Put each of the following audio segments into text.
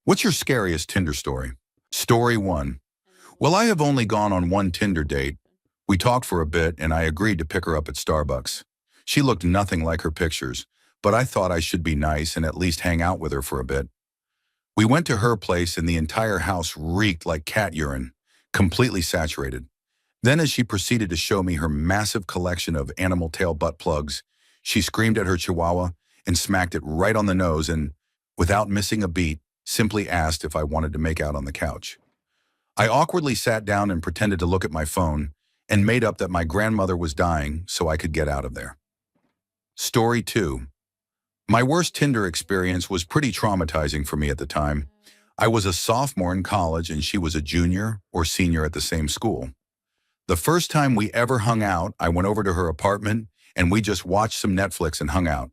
What's your scariest Tinder story? Story 1. Well, I have only gone on one Tinder date. We talked for a bit and I agreed to pick her up at Starbucks. She looked nothing like her pictures, but I thought I should be nice and at least hang out with her for a bit. We went to her place and the entire house reeked like cat urine, completely saturated. Then as she proceeded to show me her massive collection of animal tail butt plugs, she screamed at her chihuahua and smacked it right on the nose and, without missing a beat, simply asked if I wanted to make out on the couch. I awkwardly sat down and pretended to look at my phone and made up that my grandmother was dying so I could get out of there. Story 2. My worst Tinder experience was pretty traumatizing for me at the time. I was a sophomore in college and she was a junior or senior at the same school. The first time we ever hung out, I went over to her apartment and we just watched some Netflix and hung out.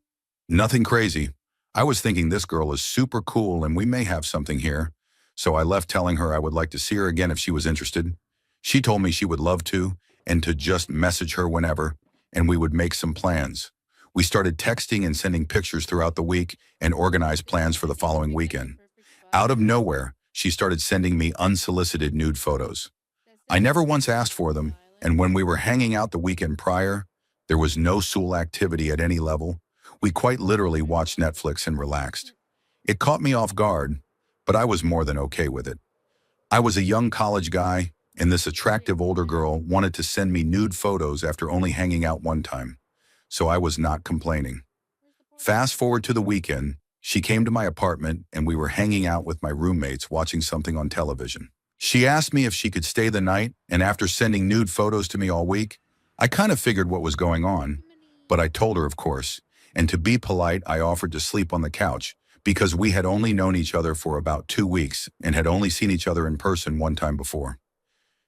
Nothing crazy. I was thinking this girl is super cool and we may have something here. So I left telling her I would like to see her again if she was interested. She told me she would love to and to just message her whenever, and we would make some plans. We started texting and sending pictures throughout the week and organized plans for the following weekend. Out of nowhere, she started sending me unsolicited nude photos. I never once asked for them, and when we were hanging out the weekend prior, there was no sexual activity at any level. We quite literally watched Netflix and relaxed. It caught me off guard, but I was more than okay with it. I was a young college guy, and this attractive older girl wanted to send me nude photos after only hanging out one time, so I was not complaining. Fast forward to the weekend, she came to my apartment and we were hanging out with my roommates watching something on television. She asked me if she could stay the night, and after sending nude photos to me all week, I kind of figured what was going on, but I told her, of course, and to be polite, I offered to sleep on the couch because we had only known each other for about 2 weeks and had only seen each other in person one time before.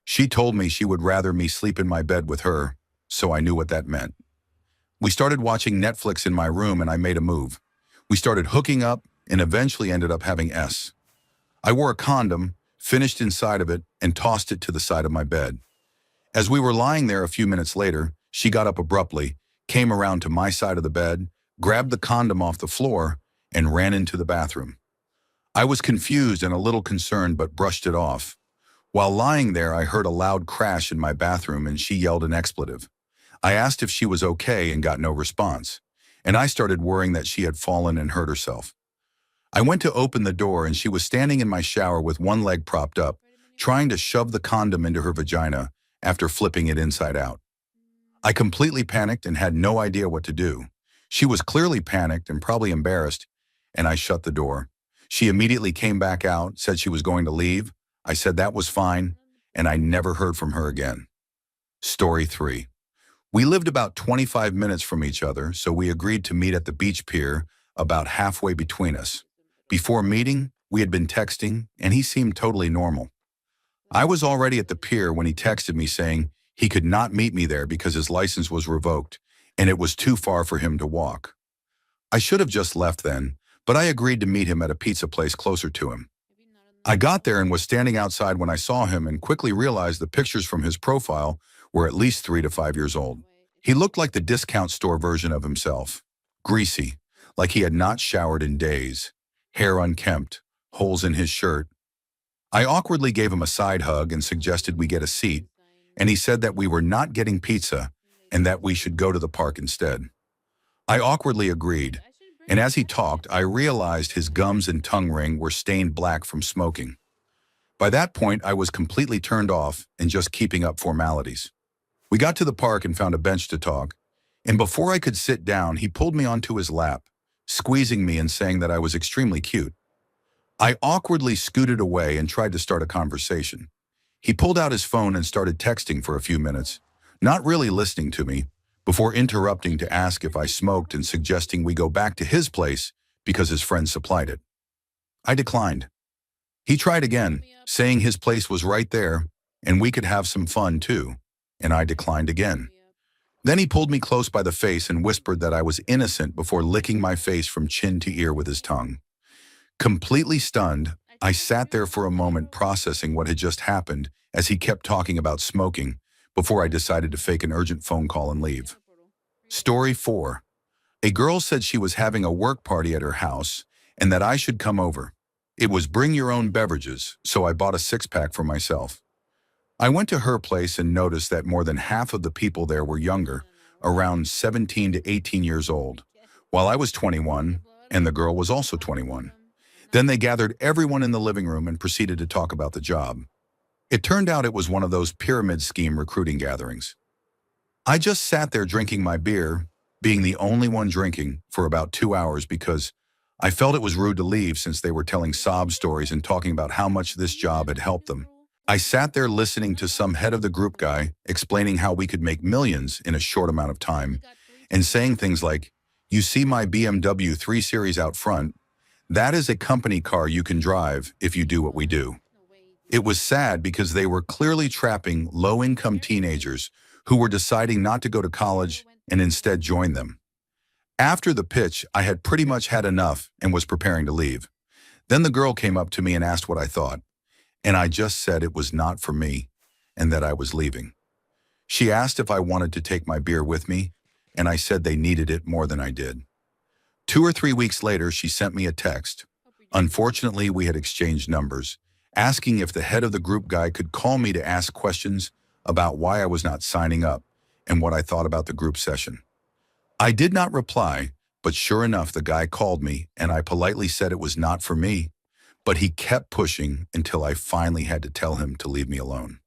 She told me she would rather me sleep in my bed with her, so I knew what that meant. We started watching Netflix in my room and I made a move. We started hooking up and eventually ended up having sex. I wore a condom, finished inside of it, and tossed it to the side of my bed. As we were lying there a few minutes later, she got up abruptly, came around to my side of the bed, grabbed the condom off the floor, and ran into the bathroom. I was confused and a little concerned but brushed it off. While lying there, I heard a loud crash in my bathroom and she yelled an expletive. I asked if she was okay and got no response, and I started worrying that she had fallen and hurt herself. I went to open the door and she was standing in my shower with one leg propped up, trying to shove the condom into her vagina after flipping it inside out. I completely panicked and had no idea what to do. She was clearly panicked and probably embarrassed, and I shut the door. She immediately came back out, said she was going to leave. I said that was fine, and I never heard from her again. Story 3. We lived about 25 minutes from each other, so we agreed to meet at the beach pier about halfway between us. Before meeting, we had been texting, and he seemed totally normal. I was already at the pier when he texted me saying he could not meet me there because his license was revoked, and it was too far for him to walk. I should have just left then, but I agreed to meet him at a pizza place closer to him. I got there and was standing outside when I saw him and quickly realized the pictures from his profile were at least 3 to 5 years old. He looked like the discount store version of himself. Greasy, like he had not showered in days. Hair unkempt, holes in his shirt. I awkwardly gave him a side hug and suggested we get a seat, and he said that we were not getting pizza and that we should go to the park instead. I awkwardly agreed, and as he talked, I realized his gums and tongue ring were stained black from smoking. By that point, I was completely turned off and just keeping up formalities. We got to the park and found a bench to talk, and before I could sit down, he pulled me onto his lap, squeezing me and saying that I was extremely cute. I awkwardly scooted away and tried to start a conversation. He pulled out his phone and started texting for a few minutes, not really listening to me, before interrupting to ask if I smoked and suggesting we go back to his place because his friend supplied it. I declined. He tried again, saying his place was right there and we could have some fun too, and I declined again. Then he pulled me close by the face and whispered that I was innocent before licking my face from chin to ear with his tongue. Completely stunned, I sat there for a moment processing what had just happened as he kept talking about smoking before I decided to fake an urgent phone call and leave. Story 4. A girl said she was having a work party at her house and that I should come over. It was bring your own beverages, so I bought a six-pack for myself. I went to her place and noticed that more than half of the people there were younger, around 17 to 18 years old, while I was 21 and the girl was also 21. Then they gathered everyone in the living room and proceeded to talk about the job. It turned out it was one of those pyramid scheme recruiting gatherings. I just sat there drinking my beer, being the only one drinking, for about 2 hours because I felt it was rude to leave since they were telling sob stories and talking about how much this job had helped them. I sat there listening to some head of the group guy explaining how we could make millions in a short amount of time and saying things like, "You see my BMW 3 Series out front? That is a company car you can drive if you do what we do." It was sad because they were clearly trapping low-income teenagers who were deciding not to go to college and instead join them. After the pitch, I had pretty much had enough and was preparing to leave. Then the girl came up to me and asked what I thought, and I just said it was not for me and that I was leaving. She asked if I wanted to take my beer with me, and I said they needed it more than I did. 2 or 3 weeks later, she sent me a text. Unfortunately, we had exchanged numbers, asking if the head of the group guy could call me to ask questions about why I was not signing up and what I thought about the group session. I did not reply, but sure enough, the guy called me and I politely said it was not for me, but he kept pushing until I finally had to tell him to leave me alone.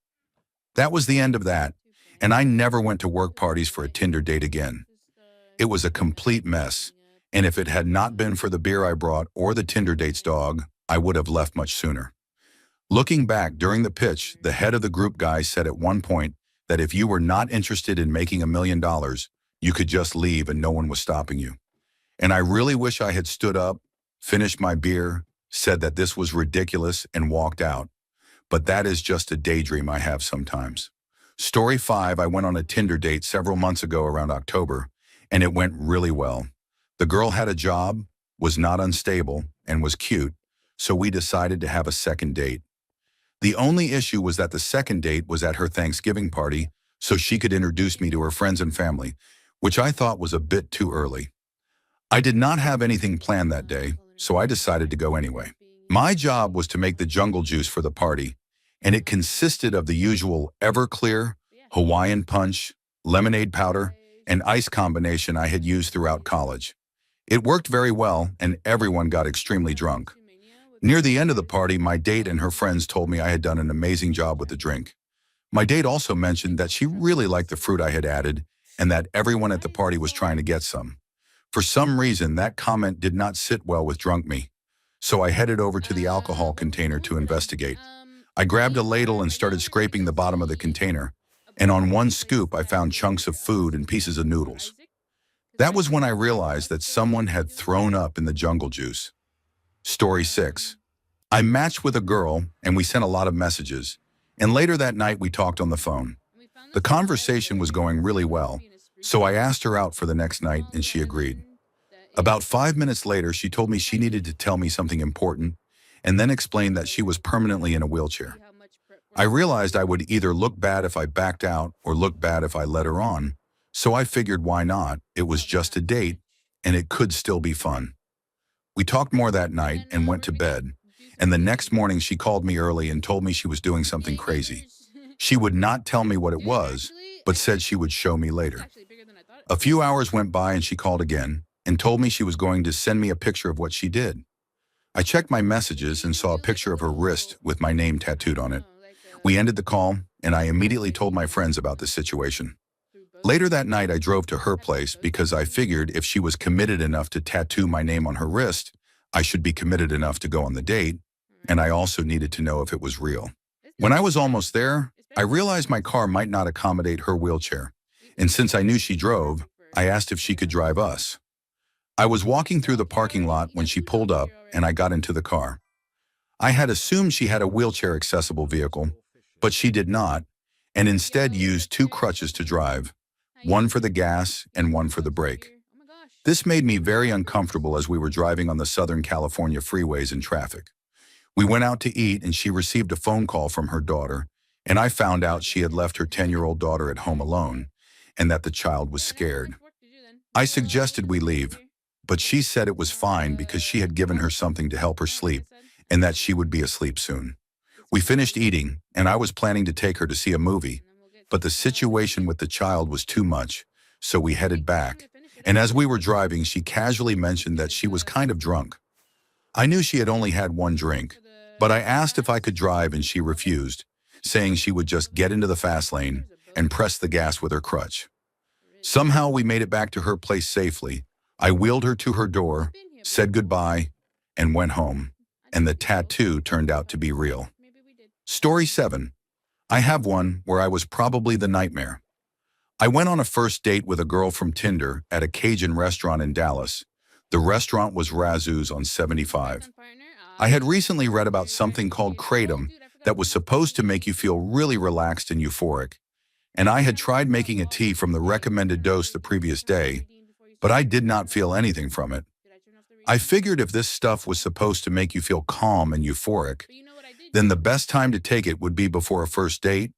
That was the end of that, and I never went to work parties for a Tinder date again. It was a complete mess, and if it had not been for the beer I brought or the Tinder date's dog, I would have left much sooner. Looking back, during the pitch, the head of the group guy said at one point that if you were not interested in making $1 million, you could just leave and no one was stopping you. And I really wish I had stood up, finished my beer, said that this was ridiculous, and walked out. But that is just a daydream I have sometimes. Story 5, I went on a Tinder date several months ago around October, and it went really well. The girl had a job, was not unstable, and was cute, so we decided to have a second date. The only issue was that the second date was at her Thanksgiving party, so she could introduce me to her friends and family, which I thought was a bit too early. I did not have anything planned that day, so I decided to go anyway. My job was to make the jungle juice for the party, and it consisted of the usual Everclear, Hawaiian Punch, lemonade powder, and ice combination I had used throughout college. It worked very well, and everyone got extremely drunk. Near the end of the party, my date and her friends told me I had done an amazing job with the drink. My date also mentioned that she really liked the fruit I had added and that everyone at the party was trying to get some. For some reason, that comment did not sit well with drunk me, so I headed over to the alcohol container to investigate. I grabbed a ladle and started scraping the bottom of the container, and on one scoop I found chunks of food and pieces of noodles. That was when I realized that someone had thrown up in the jungle juice. Story 6. I matched with a girl and we sent a lot of messages, and later that night we talked on the phone. The conversation was going really well, so I asked her out for the next night and she agreed. About 5 minutes later, she told me she needed to tell me something important and then explained that she was permanently in a wheelchair. I realized I would either look bad if I backed out or look bad if I led her on, so I figured why not? It was just a date and it could still be fun. We talked more that night and went to bed, and the next morning she called me early and told me she was doing something crazy. She would not tell me what it was, but said she would show me later. A few hours went by and she called again and told me she was going to send me a picture of what she did. I checked my messages and saw a picture of her wrist with my name tattooed on it. We ended the call, and I immediately told my friends about the situation. Later that night, I drove to her place because I figured if she was committed enough to tattoo my name on her wrist, I should be committed enough to go on the date, and I also needed to know if it was real. When I was almost there, I realized my car might not accommodate her wheelchair, and since I knew she drove, I asked if she could drive us. I was walking through the parking lot when she pulled up, and I got into the car. I had assumed she had a wheelchair-accessible vehicle, but she did not, and instead used 2 crutches to drive, one for the gas and one for the brake. This made me very uncomfortable as we were driving on the Southern California freeways in traffic. We went out to eat and she received a phone call from her daughter, and I found out she had left her 10-year-old daughter at home alone and that the child was scared. I suggested we leave, but she said it was fine because she had given her something to help her sleep and that she would be asleep soon. We finished eating, and I was planning to take her to see a movie, but the situation with the child was too much, so we headed back. And as we were driving, she casually mentioned that she was kind of drunk. I knew she had only had one drink, but I asked if I could drive and she refused, saying she would just get into the fast lane and press the gas with her crutch. Somehow we made it back to her place safely. I wheeled her to her door, said goodbye, and went home. And the tattoo turned out to be real. Story 7. I have one where I was probably the nightmare. I went on a first date with a girl from Tinder at a Cajun restaurant in Dallas. The restaurant was Razoo's on 75. I had recently read about something called kratom that was supposed to make you feel really relaxed and euphoric. And I had tried making a tea from the recommended dose the previous day, but I did not feel anything from it. I figured if this stuff was supposed to make you feel calm and euphoric, then the best time to take it would be before a first date,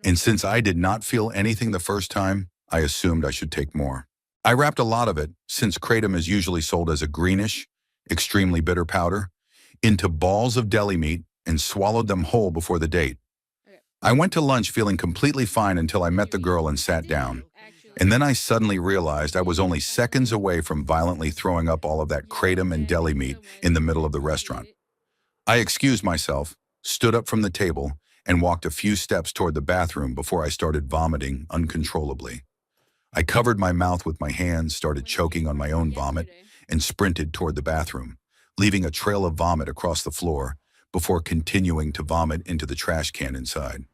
and since I did not feel anything the first time, I assumed I should take more. I wrapped a lot of it, since kratom is usually sold as a greenish, extremely bitter powder, into balls of deli meat and swallowed them whole before the date. I went to lunch feeling completely fine until I met the girl and sat down. And then I suddenly realized I was only seconds away from violently throwing up all of that kratom and deli meat in the middle of the restaurant. I excused myself, stood up from the table, and walked a few steps toward the bathroom before I started vomiting uncontrollably. I covered my mouth with my hands, started choking on my own vomit, and sprinted toward the bathroom, leaving a trail of vomit across the floor before continuing to vomit into the trash can inside.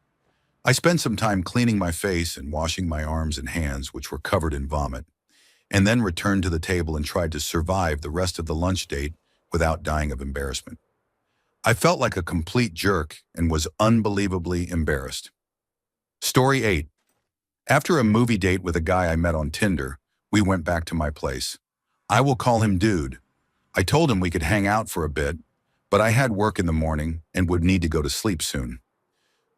I spent some time cleaning my face and washing my arms and hands, which were covered in vomit, and then returned to the table and tried to survive the rest of the lunch date without dying of embarrassment. I felt like a complete jerk and was unbelievably embarrassed. Story 8. After a movie date with a guy I met on Tinder, we went back to my place. I will call him Dude. I told him we could hang out for a bit, but I had work in the morning and would need to go to sleep soon.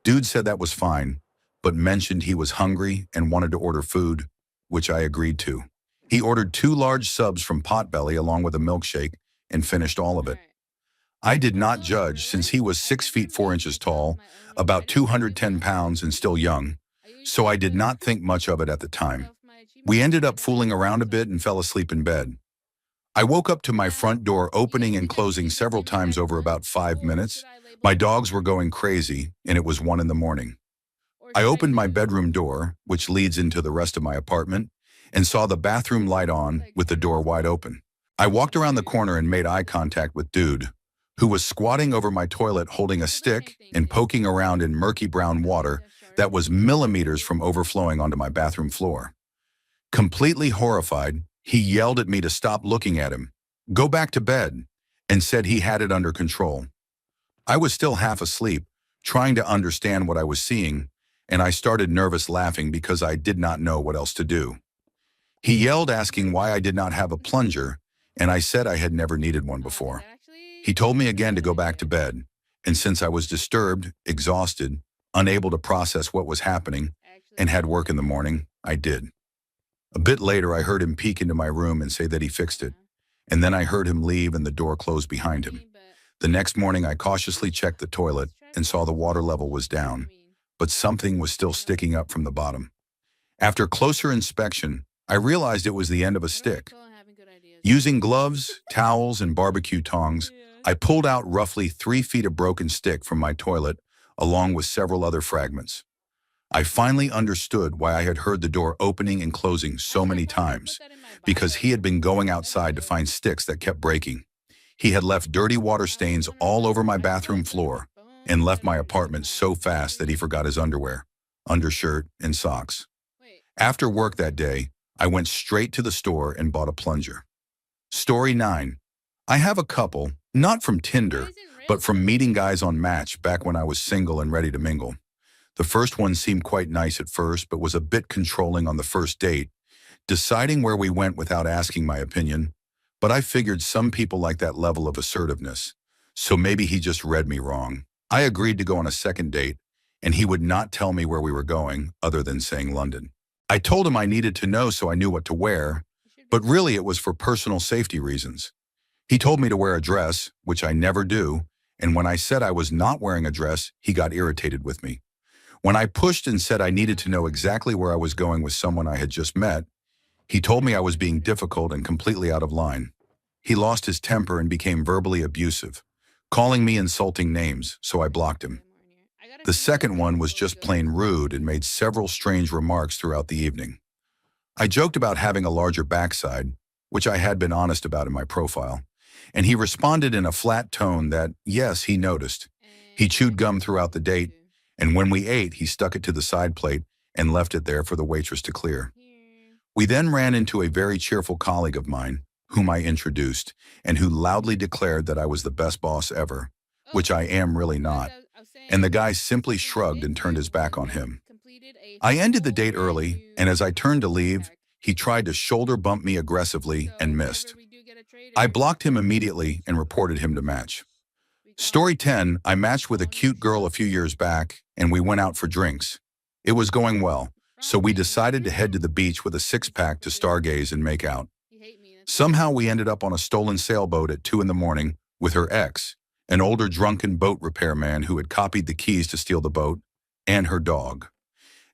Dude said that was fine, but mentioned he was hungry and wanted to order food, which I agreed to. He ordered 2 large subs from Potbelly along with a milkshake and finished all of it. I did not judge since he was 6 feet 4 inches tall, about 210 pounds and still young, so I did not think much of it at the time. We ended up fooling around a bit and fell asleep in bed. I woke up to my front door opening and closing several times over about 5 minutes. My dogs were going crazy, and it was 1 in the morning. I opened my bedroom door, which leads into the rest of my apartment, and saw the bathroom light on with the door wide open. I walked around the corner and made eye contact with Dude, who was squatting over my toilet holding a stick and poking around in murky brown water that was millimeters from overflowing onto my bathroom floor. Completely horrified, he yelled at me to stop looking at him, go back to bed, and said he had it under control. I was still half asleep, trying to understand what I was seeing, and I started nervous laughing because I did not know what else to do. He yelled asking why I did not have a plunger, and I said I had never needed one before. He told me again to go back to bed, and since I was disturbed, exhausted, unable to process what was happening, and had work in the morning, I did. A bit later, I heard him peek into my room and say that he fixed it, and then I heard him leave and the door closed behind him. The next morning, I cautiously checked the toilet and saw the water level was down, but something was still sticking up from the bottom. After closer inspection, I realized it was the end of a stick. Using gloves, towels, and barbecue tongs, I pulled out roughly 3 feet of broken stick from my toilet, along with several other fragments. I finally understood why I had heard the door opening and closing so many times, because he had been going outside to find sticks that kept breaking. He had left dirty water stains all over my bathroom floor and left my apartment so fast that he forgot his underwear, undershirt, and socks. After work that day, I went straight to the store and bought a plunger. Story 9. I have a couple, not from Tinder, but from meeting guys on Match back when I was single and ready to mingle. The first one seemed quite nice at first, but was a bit controlling on the first date, deciding where we went without asking my opinion. But I figured some people like that level of assertiveness, so maybe he just read me wrong. I agreed to go on a second date, and he would not tell me where we were going other than saying London. I told him I needed to know so I knew what to wear, but really it was for personal safety reasons. He told me to wear a dress, which I never do, and when I said I was not wearing a dress, he got irritated with me. When I pushed and said I needed to know exactly where I was going with someone I had just met, he told me I was being difficult and completely out of line. He lost his temper and became verbally abusive, calling me insulting names, so I blocked him. The second one was just plain rude and made several strange remarks throughout the evening. I joked about having a larger backside, which I had been honest about in my profile, and he responded in a flat tone that, yes, he noticed. He chewed gum throughout the date, and when we ate, he stuck it to the side plate and left it there for the waitress to clear. We then ran into a very cheerful colleague of mine, whom I introduced, and who loudly declared that I was the best boss ever, which I am really not, and the guy simply shrugged and turned his back on him. I ended the date early, and as I turned to leave, he tried to shoulder bump me aggressively and missed. I blocked him immediately and reported him to Match. Story 10, I matched with a cute girl a few years back, and we went out for drinks. It was going well, so we decided to head to the beach with a six-pack to stargaze and make out. Somehow we ended up on a stolen sailboat at 2 in the morning with her ex, an older drunken boat repairman who had copied the keys to steal the boat, and her dog.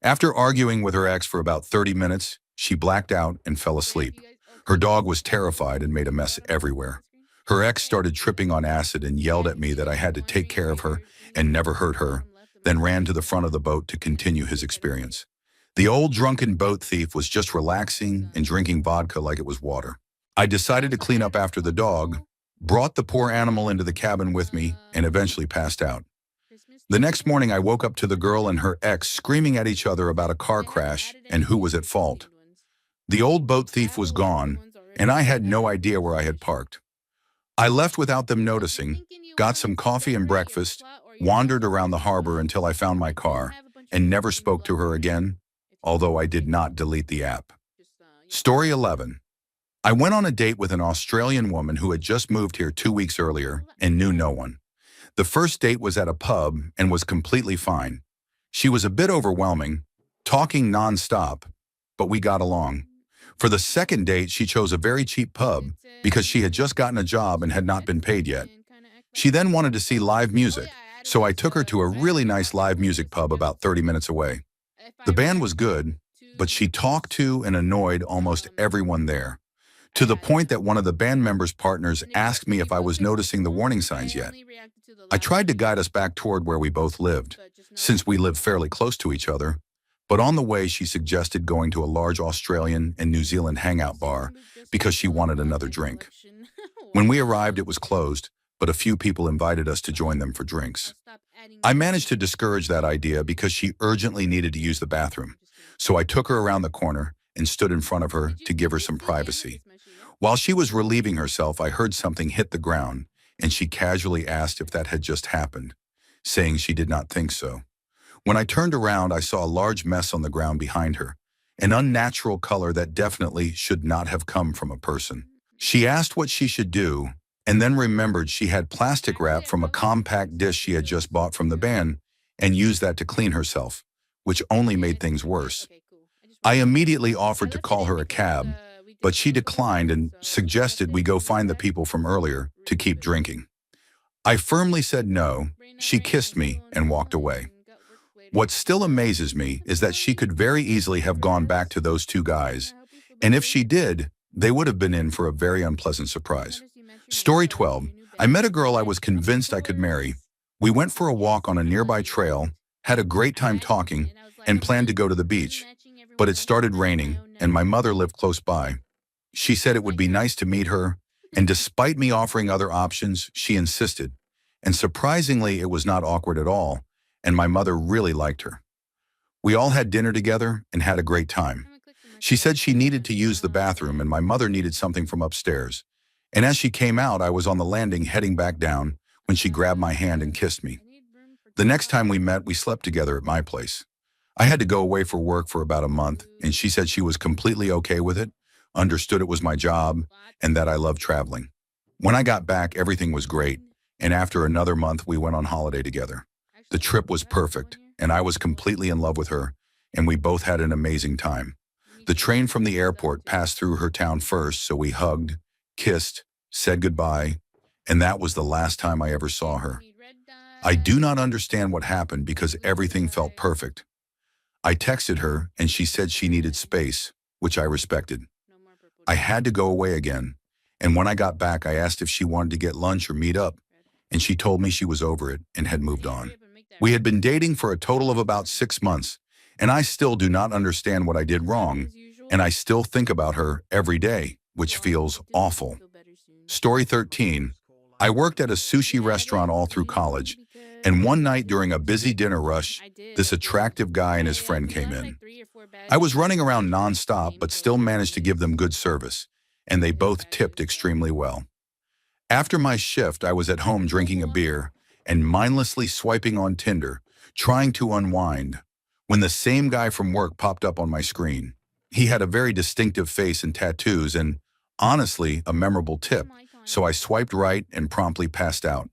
After arguing with her ex for about 30 minutes, she blacked out and fell asleep. Her dog was terrified and made a mess everywhere. Her ex started tripping on acid and yelled at me that I had to take care of her and never hurt her, then ran to the front of the boat to continue his experience. The old drunken boat thief was just relaxing and drinking vodka like it was water. I decided to clean up after the dog, brought the poor animal into the cabin with me, and eventually passed out. The next morning, I woke up to the girl and her ex screaming at each other about a car crash and who was at fault. The old boat thief was gone, and I had no idea where I had parked. I left without them noticing, got some coffee and breakfast, wandered around the harbor until I found my car, and never spoke to her again, although I did not delete the app. Story 11. I went on a date with an Australian woman who had just moved here 2 weeks earlier and knew no one. The first date was at a pub and was completely fine. She was a bit overwhelming, talking non-stop, but we got along. For the second date, she chose a very cheap pub because she had just gotten a job and had not been paid yet. She then wanted to see live music, so I took her to a really nice live music pub about 30 minutes away. The band was good, but she talked to and annoyed almost everyone there, to the point that one of the band members' partners asked me if I was noticing the warning signs yet. I tried to guide us back toward where we both lived, since we lived fairly close to each other, but on the way she suggested going to a large Australian and New Zealand hangout bar because she wanted another drink. When we arrived, it was closed, but a few people invited us to join them for drinks. I managed to discourage that idea because she urgently needed to use the bathroom, so I took her around the corner and stood in front of her to give her some privacy. While she was relieving herself, I heard something hit the ground, and she casually asked if that had just happened, saying she did not think so. When I turned around, I saw a large mess on the ground behind her, an unnatural color that definitely should not have come from a person. She asked what she should do, and then remembered she had plastic wrap from a compact dish she had just bought from the band and used that to clean herself, which only made things worse. I immediately offered to call her a cab, but she declined and suggested we go find the people from earlier to keep drinking. I firmly said no. She kissed me and walked away. What still amazes me is that she could very easily have gone back to those two guys, and if she did, they would have been in for a very unpleasant surprise. Story 12. I met a girl I was convinced I could marry. We went for a walk on a nearby trail, had a great time talking, and planned to go to the beach. But it started raining, and my mother lived close by. She said it would be nice to meet her, and despite me offering other options, she insisted. And surprisingly, it was not awkward at all, and my mother really liked her. We all had dinner together and had a great time. She said she needed to use the bathroom, and my mother needed something from upstairs. And as she came out, I was on the landing heading back down when she grabbed my hand and kissed me. The next time we met, we slept together at my place. I had to go away for work for about a month, and she said she was completely okay with it, understood it was my job, and that I loved traveling. When I got back, everything was great, and after another month, we went on holiday together. The trip was perfect, and I was completely in love with her, and we both had an amazing time. The train from the airport passed through her town first, so we hugged, kissed, said goodbye, and that was the last time I ever saw her. I do not understand what happened because everything felt perfect. I texted her and she said she needed space, which I respected. I had to go away again, and when I got back, I asked if she wanted to get lunch or meet up, and she told me she was over it and had moved on. We had been dating for a total of about 6 months, and I still do not understand what I did wrong, and I still think about her every day, which feels awful. Story 13. I worked at a sushi restaurant all through college, and one night during a busy dinner rush, this attractive guy and his friend came in. I was running around nonstop but still managed to give them good service, and they both tipped extremely well. After my shift, I was at home drinking a beer and mindlessly swiping on Tinder, trying to unwind, when the same guy from work popped up on my screen. He had a very distinctive face and tattoos and, honestly, a memorable tip, so I swiped right and promptly passed out.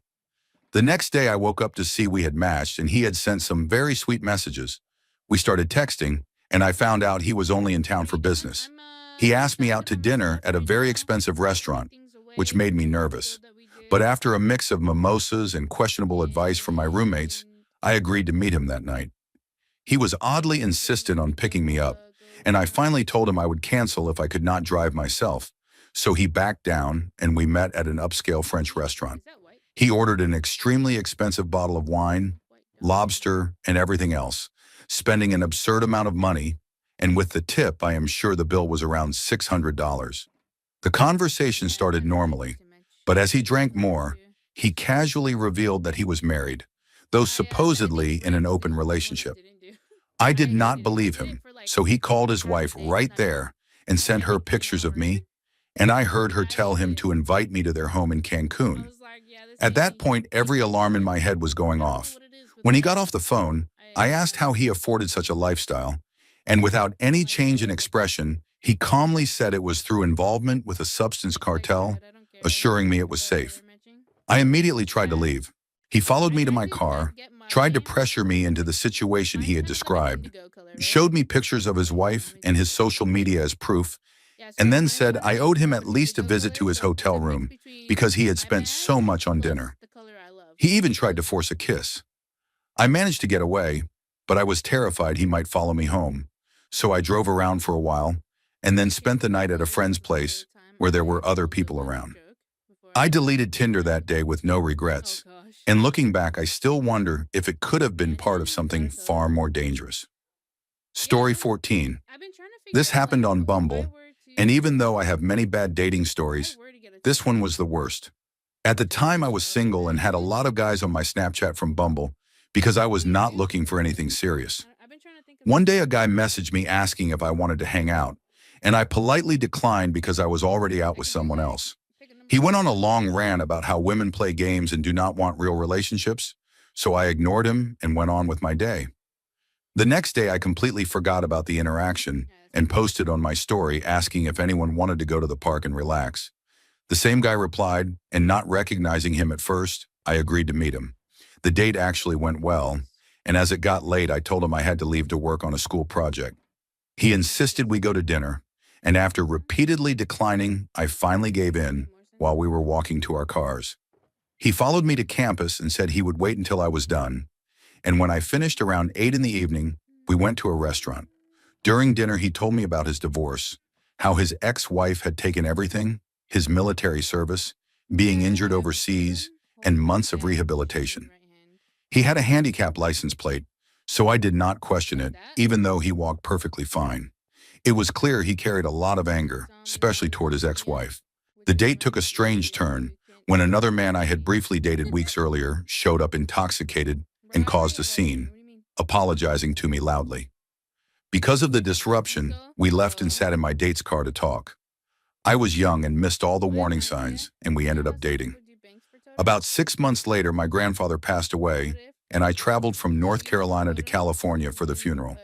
The next day I woke up to see we had matched and he had sent some very sweet messages. We started texting, and I found out he was only in town for business. He asked me out to dinner at a very expensive restaurant, which made me nervous. But after a mix of mimosas and questionable advice from my roommates, I agreed to meet him that night. He was oddly insistent on picking me up, and I finally told him I would cancel if I could not drive myself. So he backed down, and we met at an upscale French restaurant. He ordered an extremely expensive bottle of wine, lobster, and everything else, spending an absurd amount of money, and with the tip, I am sure the bill was around $600. The conversation started normally, but as he drank more, he casually revealed that he was married, though supposedly in an open relationship. I did not believe him, so he called his wife right there and sent her pictures of me, and I heard her tell him to invite me to their home in Cancun. At that point, every alarm in my head was going off. When he got off the phone, I asked how he afforded such a lifestyle, and without any change in expression, he calmly said it was through involvement with a substance cartel, assuring me it was safe. I immediately tried to leave. He followed me to my car, tried to pressure me into the situation he had described, showed me pictures of his wife and his social media as proof, and then said I owed him at least a visit to his hotel room because he had spent so much on dinner. He even tried to force a kiss. I managed to get away, but I was terrified he might follow me home, so I drove around for a while and then spent the night at a friend's place where there were other people around. I deleted Tinder that day with no regrets, and looking back, I still wonder if it could have been part of something far more dangerous. Story 14. This happened on Bumble, and even though I have many bad dating stories, this one was the worst. At the time, I was single and had a lot of guys on my Snapchat from Bumble because I was not looking for anything serious. One day, a guy messaged me asking if I wanted to hang out, and I politely declined because I was already out with someone else. He went on a long rant about how women play games and do not want real relationships, so I ignored him and went on with my day. The next day, I completely forgot about the interaction and posted on my story asking if anyone wanted to go to the park and relax. The same guy replied, and not recognizing him at first, I agreed to meet him. The date actually went well, and as it got late, I told him I had to leave to work on a school project. He insisted we go to dinner, and after repeatedly declining, I finally gave in while we were walking to our cars. He followed me to campus and said he would wait until I was done, and when I finished around 8 in the evening, we went to a restaurant. During dinner, he told me about his divorce, how his ex-wife had taken everything, his military service, being injured overseas, and months of rehabilitation. He had a handicap license plate, so I did not question it, even though he walked perfectly fine. It was clear he carried a lot of anger, especially toward his ex-wife. The date took a strange turn when another man I had briefly dated weeks earlier showed up intoxicated and caused a scene, apologizing to me loudly. Because of the disruption, we left and sat in my date's car to talk. I was young and missed all the warning signs, and we ended up dating. About 6 months later, my grandfather passed away, and I traveled from North Carolina to California for the funeral.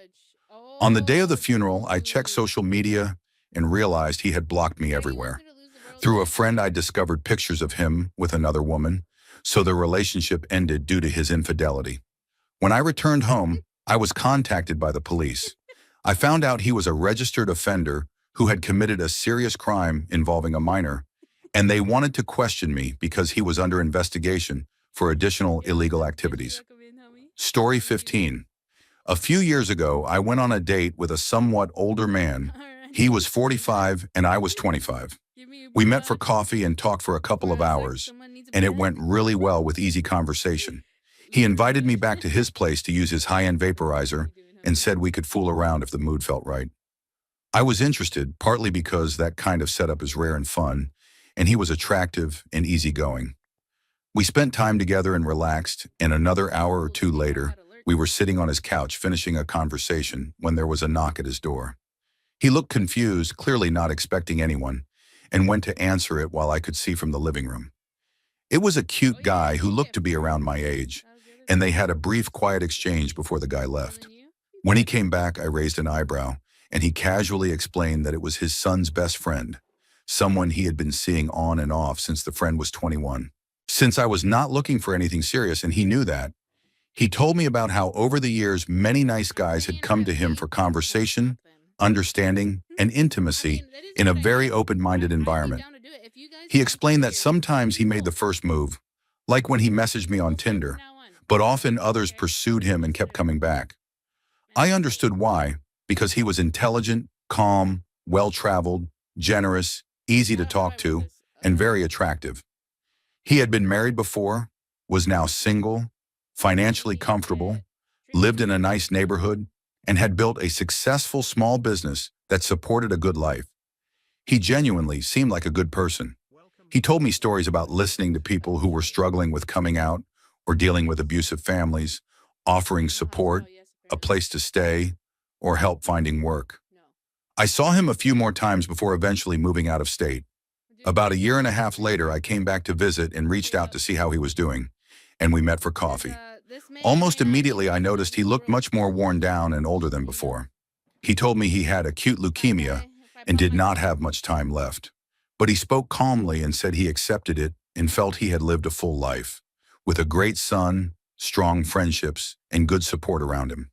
On the day of the funeral, I checked social media and realized he had blocked me everywhere. Through a friend, I discovered pictures of him with another woman, so the relationship ended due to his infidelity. When I returned home, I was contacted by the police. I found out he was a registered offender who had committed a serious crime involving a minor, and they wanted to question me because he was under investigation for additional illegal activities. Story 15. A few years ago, I went on a date with a somewhat older man. He was 45 and I was 25. We met for coffee and talked for a couple of hours, and it went really well with easy conversation. He invited me back to his place to use his high-end vaporizer and said we could fool around if the mood felt right. I was interested, partly because that kind of setup is rare and fun, and he was attractive and easygoing. We spent time together and relaxed, and another hour or two later, we were sitting on his couch finishing a conversation when there was a knock at his door. He looked confused, clearly not expecting anyone, and went to answer it while I could see from the living room. It was a cute guy who looked to be around my age, and they had a brief, quiet exchange before the guy left. When he came back, I raised an eyebrow, and he casually explained that it was his son's best friend, someone he had been seeing on and off since the friend was 21. Since I was not looking for anything serious and he knew that, he told me about how over the years many nice guys had come to him for conversation, understanding, and intimacy in a very open-minded environment. He explained that sometimes he made the first move, like when he messaged me on Tinder, but often others pursued him and kept coming back. I understood why, because he was intelligent, calm, well-traveled, generous, easy to talk to, and very attractive. He had been married before, was now single, financially comfortable, lived in a nice neighborhood, and had built a successful small business that supported a good life. He genuinely seemed like a good person. He told me stories about listening to people who were struggling with coming out or dealing with abusive families, offering support, a place to stay, or help finding work. I saw him a few more times before eventually moving out of state. About a year and a half later, I came back to visit and reached out to see how he was doing, and we met for coffee. Almost immediately, I noticed he looked much more worn down and older than before. He told me he had acute leukemia and did not have much time left. But he spoke calmly and said he accepted it and felt he had lived a full life, with a great son, strong friendships, and good support around him.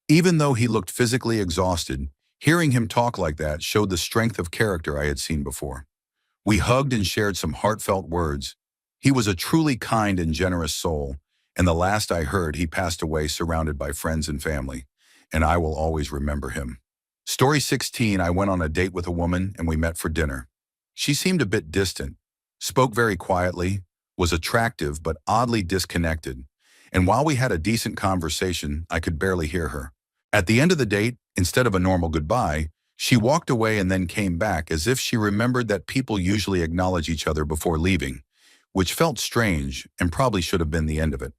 Even though he looked physically exhausted, hearing him talk like that showed the strength of character I had seen before. We hugged and shared some heartfelt words. He was a truly kind and generous soul, and the last I heard, he passed away surrounded by friends and family, and I will always remember him. Story 16, I went on a date with a woman and we met for dinner. She seemed a bit distant, spoke very quietly, was attractive but oddly disconnected, and while we had a decent conversation, I could barely hear her. At the end of the date, instead of a normal goodbye, she walked away and then came back as if she remembered that people usually acknowledge each other before leaving, which felt strange and probably should have been the end of it.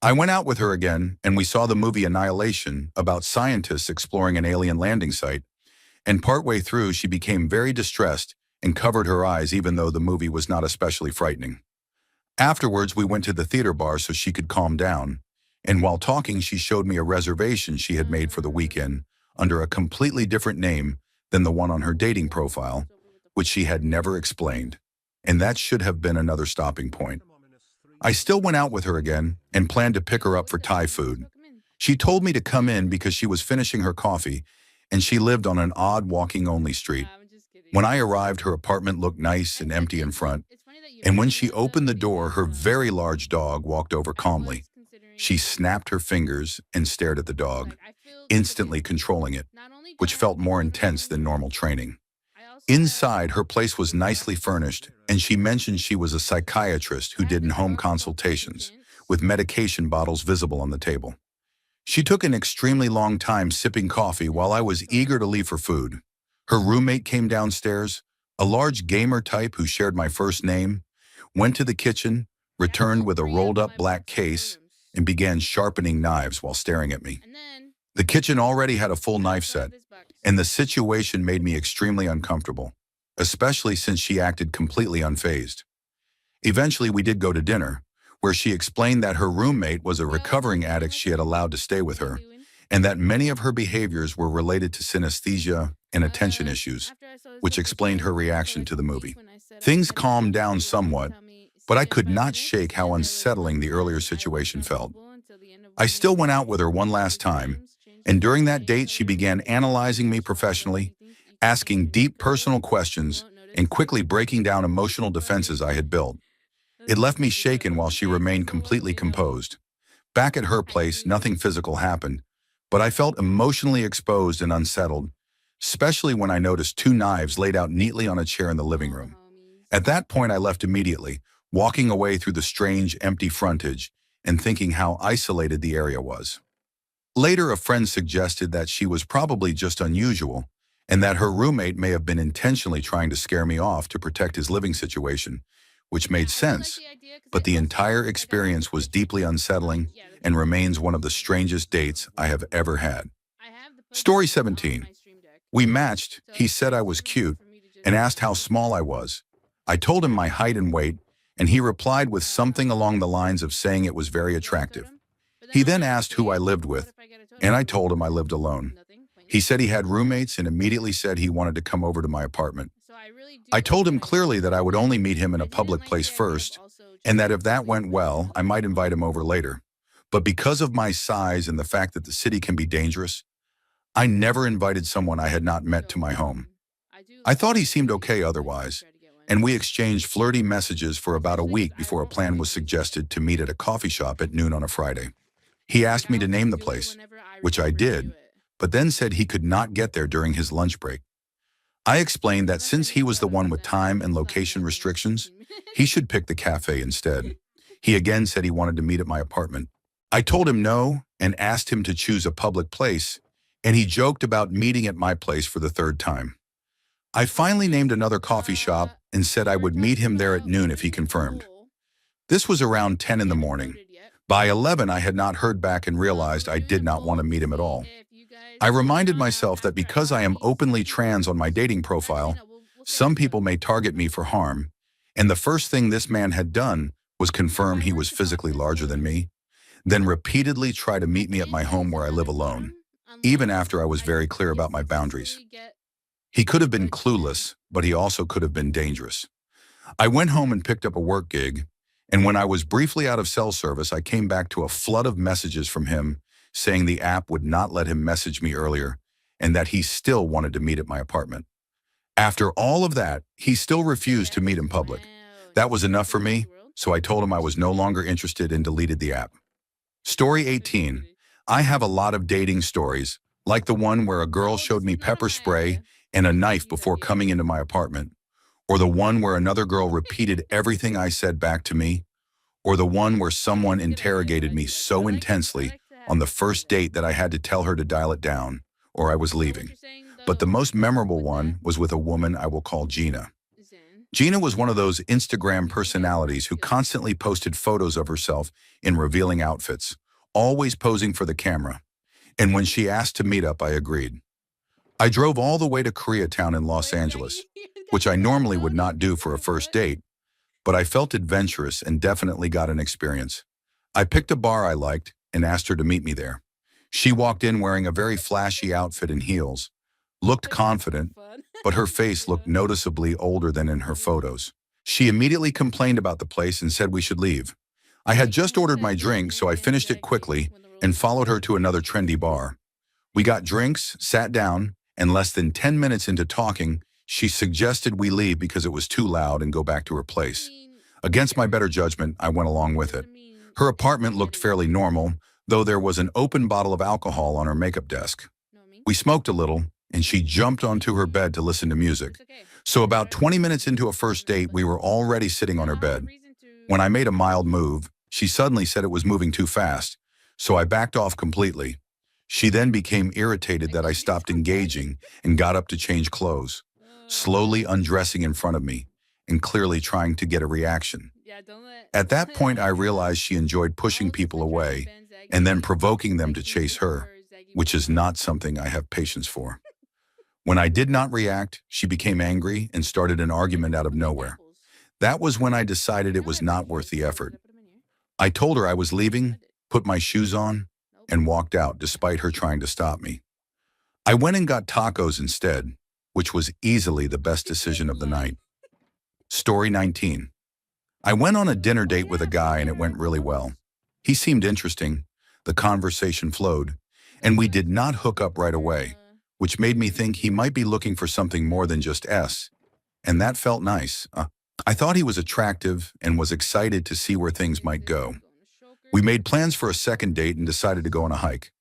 I went out with her again and we saw the movie Annihilation about scientists exploring an alien landing site, and partway through she became very distressed and covered her eyes even though the movie was not especially frightening. Afterwards, we went to the theater bar so she could calm down, and while talking she showed me a reservation she had made for the weekend under a completely different name than the one on her dating profile, which she had never explained, and that should have been another stopping point. I still went out with her again and planned to pick her up for Thai food. She told me to come in because she was finishing her coffee and she lived on an odd walking-only street. When I arrived, her apartment looked nice and empty in front, and when she opened the door, her very large dog walked over calmly. She snapped her fingers and stared at the dog, instantly controlling it, which felt more intense than normal training. Inside, her place was nicely furnished, and she mentioned she was a psychiatrist who did in-home consultations, with medication bottles visible on the table. She took an extremely long time sipping coffee while I was eager to leave for food. Her roommate came downstairs, a large gamer type who shared my first name, went to the kitchen, returned with a rolled-up black case, and began sharpening knives while staring at me. The kitchen already had a full knife set, and the situation made me extremely uncomfortable, especially since she acted completely unfazed. Eventually, we did go to dinner, where she explained that her roommate was a recovering addict she had allowed to stay with her, and that many of her behaviors were related to synesthesia and attention issues, which explained her reaction to the movie. Things calmed down somewhat, but I could not shake how unsettling the earlier situation felt. I still went out with her one last time, and during that date she began analyzing me professionally, asking deep personal questions, and quickly breaking down emotional defenses I had built. It left me shaken while she remained completely composed. Back at her place, nothing physical happened, but I felt emotionally exposed and unsettled, especially when I noticed two knives laid out neatly on a chair in the living room. At that point, I left immediately, walking away through the strange, empty frontage and thinking how isolated the area was. Later, a friend suggested that she was probably just unusual and that her roommate may have been intentionally trying to scare me off to protect his living situation, which made sense, but the entire experience was deeply unsettling and remains one of the strangest dates I have ever had. Story 17. We matched, he said I was cute, and asked how small I was. I told him my height and weight, and he replied with something along the lines of saying it was very attractive. He then asked who I lived with, and I told him I lived alone. He said he had roommates and immediately said he wanted to come over to my apartment. I told him clearly that I would only meet him in a public place first, and that if that went well, I might invite him over later. But because of my size and the fact that the city can be dangerous, I never invited someone I had not met to my home. I thought he seemed okay otherwise, and we exchanged flirty messages for about a week before a plan was suggested to meet at a coffee shop at noon on a Friday. He asked me to name the place, which I did, but then said he could not get there during his lunch break. I explained that since he was the one with time and location restrictions, he should pick the cafe instead. He again said he wanted to meet at my apartment. I told him no and asked him to choose a public place, and he joked about meeting at my place for the third time. I finally named another coffee shop and said I would meet him there at noon if he confirmed. This was around 10 in the morning. By 11, I had not heard back and realized I did not want to meet him at all. I reminded myself that because I am openly trans on my dating profile, some people may target me for harm, and the first thing this man had done was confirm he was physically larger than me, then repeatedly try to meet me at my home where I live alone, even after I was very clear about my boundaries. He could have been clueless, but he also could have been dangerous. I went home and picked up a work gig, and when I was briefly out of cell service, I came back to a flood of messages from him saying the app would not let him message me earlier and that he still wanted to meet at my apartment. After all of that, he still refused to meet in public. That was enough for me, so I told him I was no longer interested and deleted the app. Story 18. I have a lot of dating stories, like the one where a girl showed me pepper spray and a knife before coming into my apartment, or the one where another girl repeated everything I said back to me, or the one where someone interrogated me so intensely on the first date that I had to tell her to dial it down, or I was leaving. But the most memorable one was with a woman I will call Gina. Gina was one of those Instagram personalities who constantly posted photos of herself in revealing outfits, always posing for the camera. And when she asked to meet up, I agreed. I drove all the way to Koreatown in Los Angeles, which I normally would not do for a first date, but I felt adventurous and definitely got an experience. I picked a bar I liked and asked her to meet me there. She walked in wearing a very flashy outfit and heels, looked confident, but her face looked noticeably older than in her photos. She immediately complained about the place and said we should leave. I had just ordered my drink, so I finished it quickly and followed her to another trendy bar. We got drinks, sat down, and less than 10 minutes into talking, she suggested we leave because it was too loud and go back to her place. Against my better judgment, I went along with it. Her apartment looked fairly normal, though there was an open bottle of alcohol on her makeup desk. We smoked a little, and she jumped onto her bed to listen to music. So about 20 minutes into a first date, we were already sitting on her bed. When I made a mild move, she suddenly said it was moving too fast, so I backed off completely. She then became irritated that I stopped engaging and got up to change clothes, slowly undressing in front of me and clearly trying to get a reaction. At that point, I realized she enjoyed pushing people away and then provoking them to chase her, which is not something I have patience for. When I did not react, she became angry and started an argument out of nowhere. That was when I decided it was not worth the effort. I told her I was leaving, put my shoes on, and walked out despite her trying to stop me. I went and got tacos instead, which was easily the best decision of the night. Story 19. I went on a dinner date with a guy and it went really well. He seemed interesting, the conversation flowed, and we did not hook up right away, which made me think he might be looking for something more than just S, and that felt nice. I thought he was attractive and was excited to see where things might go. We made plans for a second date and decided to go on a hike.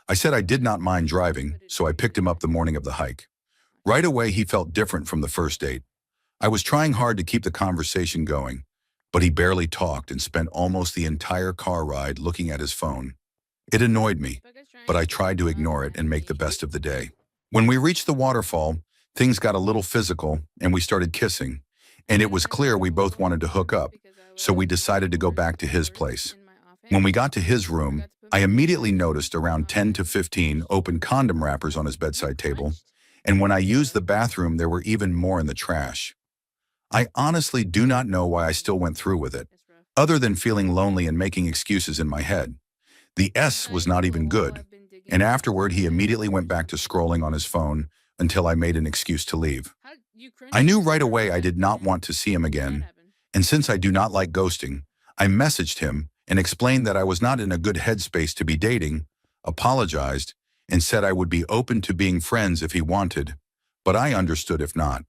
I said I did not mind driving, so I picked him up the morning of the hike. Right away, he felt different from the first date. I was trying hard to keep the conversation going, but he barely talked and spent almost the entire car ride looking at his phone. It annoyed me, but I tried to ignore it and make the best of the day. When we reached the waterfall, things got a little physical and we started kissing, and it was clear we both wanted to hook up, so we decided to go back to his place. When we got to his room, I immediately noticed around 10 to 15 open condom wrappers on his bedside table, and when I used the bathroom, there were even more in the trash. I honestly do not know why I still went through with it, other than feeling lonely and making excuses in my head. The S was not even good, and afterward he immediately went back to scrolling on his phone until I made an excuse to leave. I knew right away I did not want to see him again, and since I do not like ghosting, I messaged him and explained that I was not in a good headspace to be dating, apologized, and said I would be open to being friends if he wanted, but I understood if not.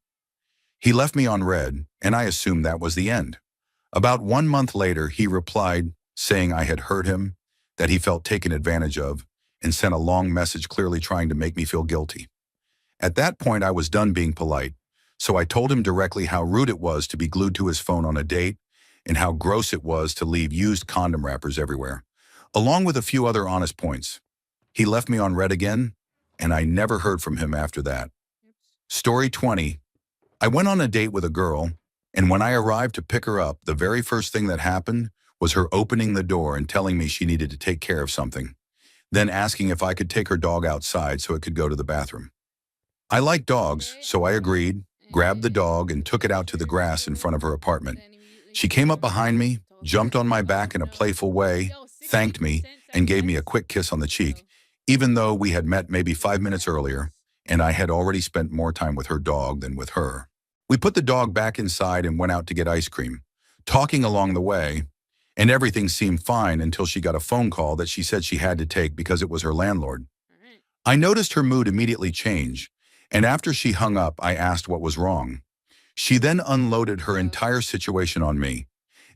He left me on red, and I assumed that was the end. About 1 month later, he replied, saying I had hurt him, that he felt taken advantage of, and sent a long message clearly trying to make me feel guilty. At that point, I was done being polite, so I told him directly how rude it was to be glued to his phone on a date and how gross it was to leave used condom wrappers everywhere, along with a few other honest points. He left me on red again, and I never heard from him after that. Story 20. I went on a date with a girl, and when I arrived to pick her up, the very first thing that happened was her opening the door and telling me she needed to take care of something, then asking if I could take her dog outside so it could go to the bathroom. I like dogs, so I agreed, grabbed the dog, and took it out to the grass in front of her apartment. She came up behind me, jumped on my back in a playful way, thanked me, and gave me a quick kiss on the cheek, even though we had met maybe 5 minutes earlier, and I had already spent more time with her dog than with her. We put the dog back inside and went out to get ice cream, talking along the way, and everything seemed fine until she got a phone call that she said she had to take because it was her landlord. I noticed her mood immediately change, and after she hung up, I asked what was wrong. She then unloaded her entire situation on me,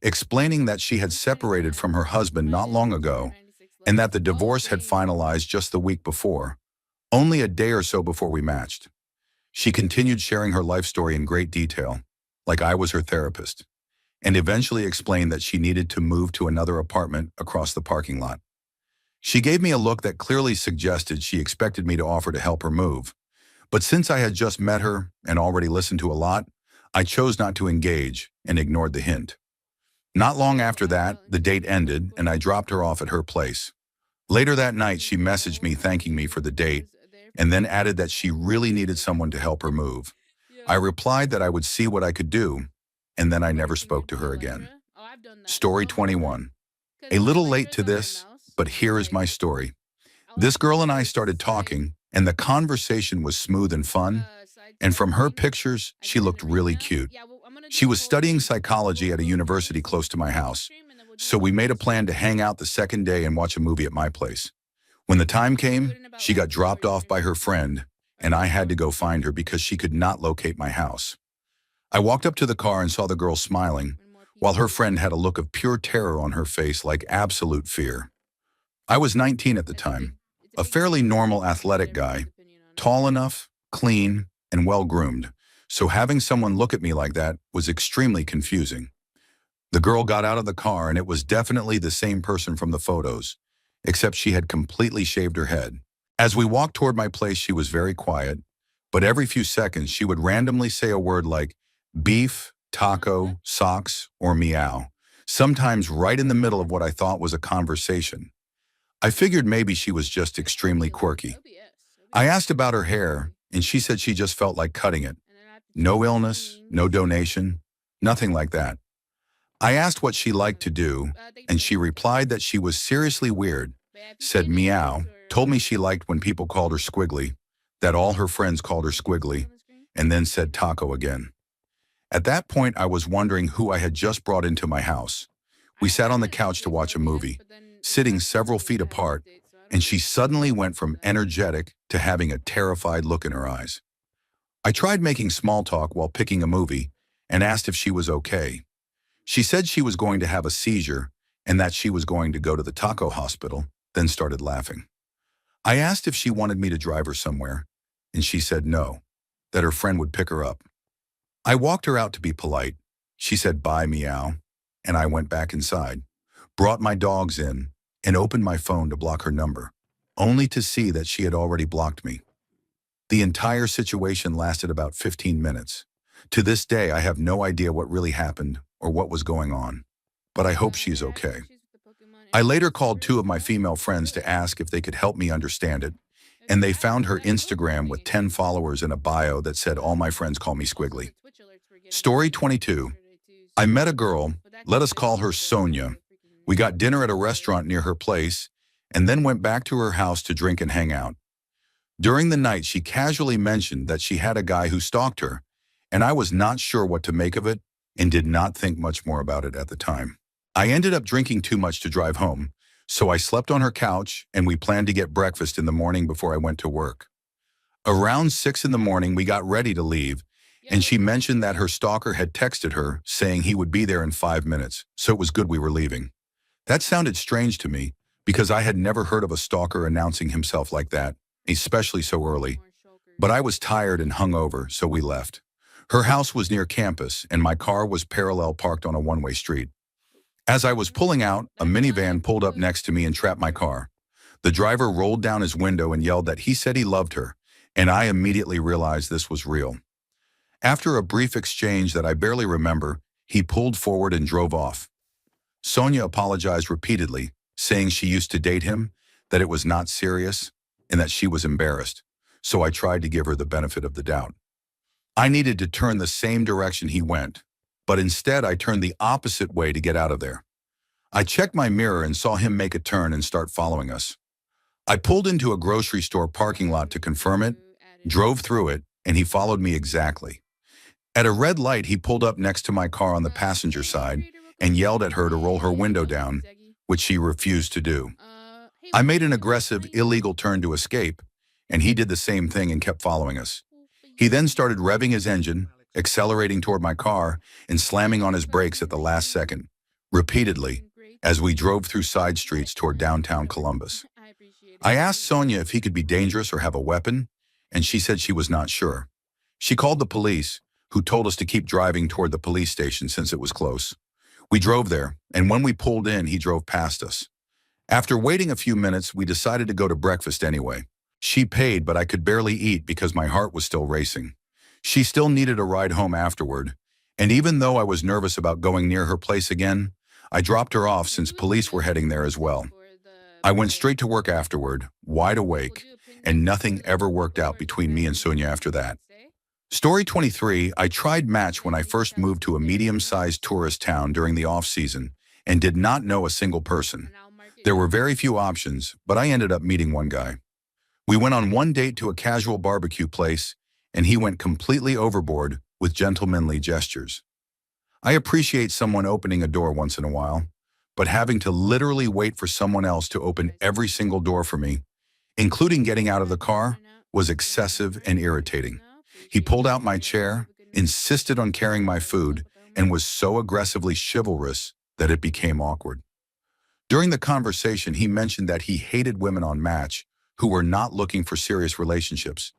explaining that she had separated from her husband not long ago and that the divorce had finalized just the week before, only a day or so before we matched. She continued sharing her life story in great detail, like I was her therapist, and eventually explained that she needed to move to another apartment across the parking lot. She gave me a look that clearly suggested she expected me to offer to help her move, but since I had just met her and already listened to a lot, I chose not to engage and ignored the hint. Not long after that, the date ended and I dropped her off at her place. Later that night, she messaged me thanking me for the date and then added that she really needed someone to help her move. I replied that I would see what I could do, and then I never spoke to her again. Story 21. A little late to this, but here is my story. This girl and I started talking, and the conversation was smooth and fun, and from her pictures, she looked really cute. She was studying psychology at a university close to my house, so we made a plan to hang out the second day and watch a movie at my place. When the time came, she got dropped off by her friend, and I had to go find her because she could not locate my house. I walked up to the car and saw the girl smiling, while her friend had a look of pure terror on her face, like absolute fear. I was 19 at the time, a fairly normal athletic guy, tall enough, clean, and well-groomed, so having someone look at me like that was extremely confusing. The girl got out of the car, and it was definitely the same person from the photos, except she had completely shaved her head. As we walked toward my place, she was very quiet, but every few seconds she would randomly say a word like beef, taco, socks, or meow, sometimes right in the middle of what I thought was a conversation. I figured maybe she was just extremely quirky. I asked about her hair, and she said she just felt like cutting it. No illness, no donation, nothing like that. I asked what she liked to do, and she replied that she was seriously weird, said meow, told me she liked when people called her squiggly, that all her friends called her squiggly, and then said taco again. At that point, I was wondering who I had just brought into my house. We sat on the couch to watch a movie, sitting several feet apart, and she suddenly went from energetic to having a terrified look in her eyes. I tried making small talk while picking a movie, and asked if she was okay. She said she was going to have a seizure and that she was going to go to the taco hospital, then started laughing. I asked if she wanted me to drive her somewhere, and she said no, that her friend would pick her up. I walked her out to be polite. She said bye, meow, and I went back inside, brought my dogs in, and opened my phone to block her number, only to see that she had already blocked me. The entire situation lasted about 15 minutes. To this day, I have no idea what really happened or what was going on, but I hope she's okay. I later called two of my female friends to ask if they could help me understand it, and they found her Instagram with 10 followers and a bio that said all my friends call me Squiggly. Story 22. I met a girl, let us call her Sonia. We got dinner at a restaurant near her place, and then went back to her house to drink and hang out. During the night, she casually mentioned that she had a guy who stalked her, and I was not sure what to make of it and did not think much more about it at the time. I ended up drinking too much to drive home, so I slept on her couch and we planned to get breakfast in the morning before I went to work. Around 6 in the morning, we got ready to leave, and she mentioned that her stalker had texted her saying he would be there in 5 minutes, so it was good we were leaving. That sounded strange to me because I had never heard of a stalker announcing himself like that, especially so early. But I was tired and hungover, so we left. Her house was near campus, and my car was parallel parked on a one-way street. As I was pulling out, a minivan pulled up next to me and trapped my car. The driver rolled down his window and yelled that he said he loved her, and I immediately realized this was real. After a brief exchange that I barely remember, he pulled forward and drove off. Sonia apologized repeatedly, saying she used to date him, that it was not serious, and that she was embarrassed, so I tried to give her the benefit of the doubt. I needed to turn the same direction he went, but instead I turned the opposite way to get out of there. I checked my mirror and saw him make a turn and start following us. I pulled into a grocery store parking lot to confirm it, drove through it, and he followed me exactly. At a red light, he pulled up next to my car on the passenger side and yelled at her to roll her window down, which she refused to do. I made an aggressive, illegal turn to escape, and he did the same thing and kept following us. He then started revving his engine, accelerating toward my car, and slamming on his brakes at the last second, repeatedly, as we drove through side streets toward downtown Columbus. I asked Sonia if he could be dangerous or have a weapon, and she said she was not sure. She called the police, who told us to keep driving toward the police station since it was close. We drove there, and when we pulled in, he drove past us. After waiting a few minutes, we decided to go to breakfast anyway. She paid, but I could barely eat because my heart was still racing. She still needed a ride home afterward, and even though I was nervous about going near her place again, I dropped her off since police were heading there as well. I went straight to work afterward, wide awake, and nothing ever worked out between me and Sonia after that. Story 23, I tried Match when I first moved to a medium-sized tourist town during the off-season and did not know a single person. There were very few options, but I ended up meeting one guy. We went on one date to a casual barbecue place, and he went completely overboard with gentlemanly gestures. I appreciate someone opening a door once in a while, but having to literally wait for someone else to open every single door for me, including getting out of the car, was excessive and irritating. He pulled out my chair, insisted on carrying my food, and was so aggressively chivalrous that it became awkward. During the conversation, he mentioned that he hated women on Match who were not looking for serious relationships,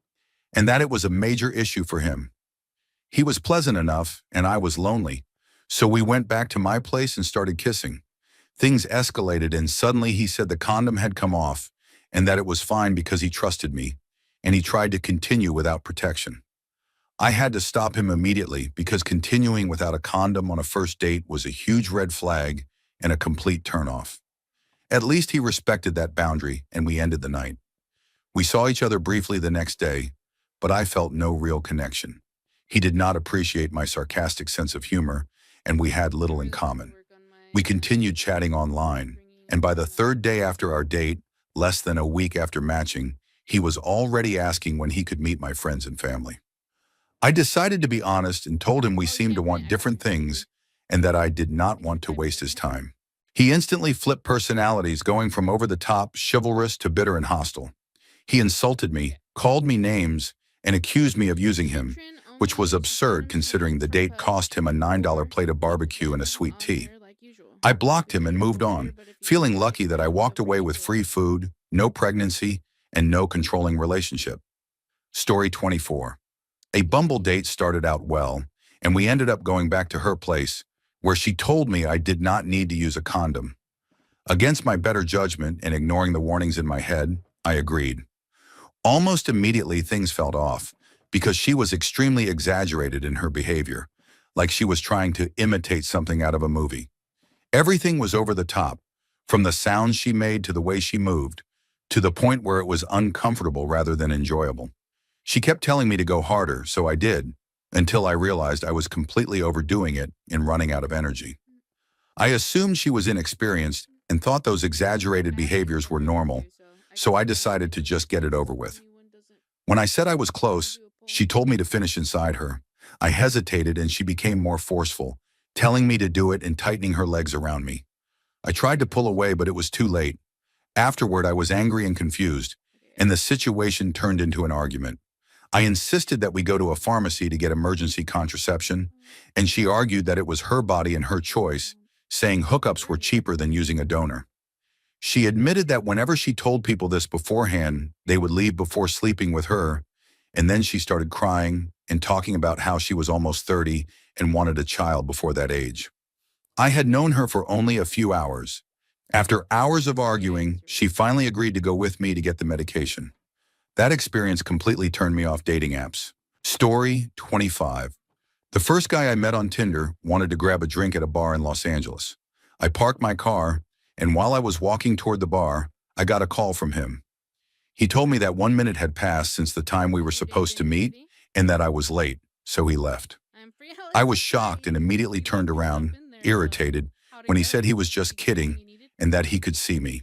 and that it was a major issue for him. He was pleasant enough, and I was lonely, so we went back to my place and started kissing. Things escalated, and suddenly he said the condom had come off and that it was fine because he trusted me, and he tried to continue without protection. I had to stop him immediately because continuing without a condom on a first date was a huge red flag and a complete turnoff. At least he respected that boundary, and we ended the night. We saw each other briefly the next day, but I felt no real connection. He did not appreciate my sarcastic sense of humor, and we had little in common. We continued chatting online, and by the third day after our date, less than a week after matching, he was already asking when he could meet my friends and family. I decided to be honest and told him we seemed to want different things and that I did not want to waste his time. He instantly flipped personalities, going from over-the-top, chivalrous to bitter and hostile. He insulted me, called me names, and accused me of using him, which was absurd considering the date cost him a $9 plate of barbecue and a sweet tea. I blocked him and moved on, feeling lucky that I walked away with free food, no pregnancy, and no controlling relationship. Story 24. A Bumble date started out well, and we ended up going back to her place, where she told me I did not need to use a condom. Against my better judgment and ignoring the warnings in my head, I agreed. Almost immediately things felt off, because she was extremely exaggerated in her behavior, like she was trying to imitate something out of a movie. Everything was over the top, from the sounds she made to the way she moved, to the point where it was uncomfortable rather than enjoyable. She kept telling me to go harder, so I did, until I realized I was completely overdoing it and running out of energy. I assumed she was inexperienced and thought those exaggerated behaviors were normal, so I decided to just get it over with. When I said I was close, she told me to finish inside her. I hesitated and she became more forceful, telling me to do it and tightening her legs around me. I tried to pull away, but it was too late. Afterward, I was angry and confused, and the situation turned into an argument. I insisted that we go to a pharmacy to get emergency contraception, and she argued that it was her body and her choice, saying hookups were cheaper than using a donor. She admitted that whenever she told people this beforehand, they would leave before sleeping with her, and then she started crying and talking about how she was almost 30 and wanted a child before that age. I had known her for only a few hours. After hours of arguing, she finally agreed to go with me to get the medication. That experience completely turned me off dating apps. Story 25. The first guy I met on Tinder wanted to grab a drink at a bar in Los Angeles. I parked my car, and while I was walking toward the bar, I got a call from him. He told me that 1 minute had passed since the time we were supposed to meet and that I was late, so he left. I was shocked and immediately turned around, irritated, when he said he was just kidding and that he could see me.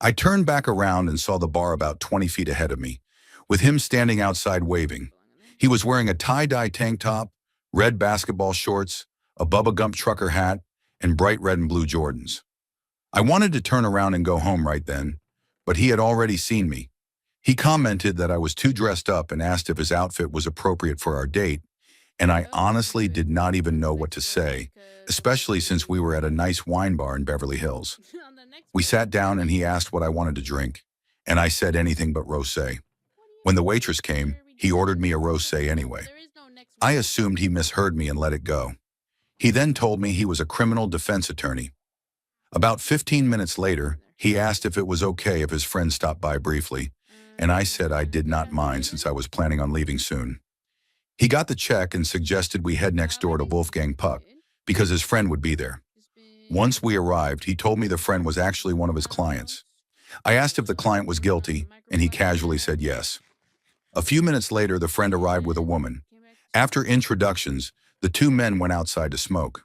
I turned back around and saw the bar about 20 feet ahead of me, with him standing outside waving. He was wearing a tie-dye tank top, red basketball shorts, a Bubba Gump trucker hat, and bright red and blue Jordans. I wanted to turn around and go home right then, but he had already seen me. He commented that I was too dressed up and asked if his outfit was appropriate for our date, and I honestly did not even know what to say, especially since we were at a nice wine bar in Beverly Hills. We sat down and he asked what I wanted to drink, and I said anything but rosé. When the waitress came, he ordered me a rosé anyway. I assumed he misheard me and let it go. He then told me he was a criminal defense attorney. About 15 minutes later, he asked if it was okay if his friend stopped by briefly, and I said I did not mind since I was planning on leaving soon. He got the check and suggested we head next door to Wolfgang Puck, because his friend would be there. Once we arrived, he told me the friend was actually one of his clients. I asked if the client was guilty, and he casually said yes. A few minutes later, the friend arrived with a woman. After introductions, the two men went outside to smoke.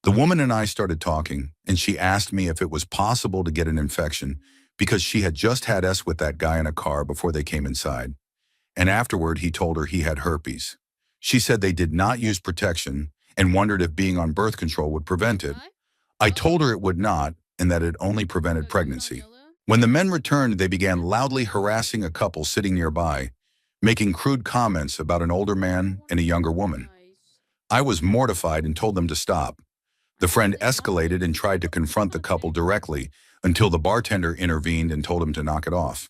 The woman and I started talking, and she asked me if it was possible to get an infection because she had just had sex with that guy in a car before they came inside. And afterward, he told her he had herpes. She said they did not use protection and wondered if being on birth control would prevent it. I told her it would not and that it only prevented pregnancy. When the men returned, they began loudly harassing a couple sitting nearby, making crude comments about an older man and a younger woman. I was mortified and told them to stop. The friend escalated and tried to confront the couple directly until the bartender intervened and told him to knock it off.